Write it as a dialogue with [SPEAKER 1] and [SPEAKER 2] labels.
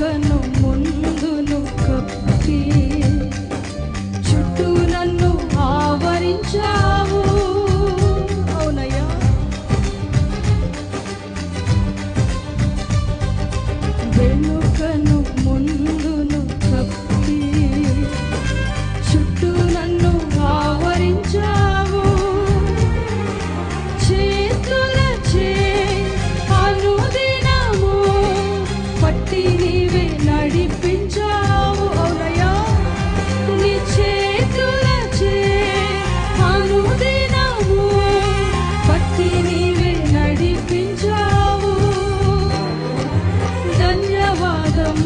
[SPEAKER 1] వెనుకను ముందును కప్పి చుట్టూ నన్ను ఆవరించావు. అవునయ్యా, వెనుకను ముందును కప్పి చుట్టూ నన్ను ఆవరించావు. చేతులచే అనుదినము పట్టి నీవే నడిపించావు. అవునయ్యా, నీ చేతులచే అనుదినము పట్టి నీవే నడిపించావు. ధన్యవాదం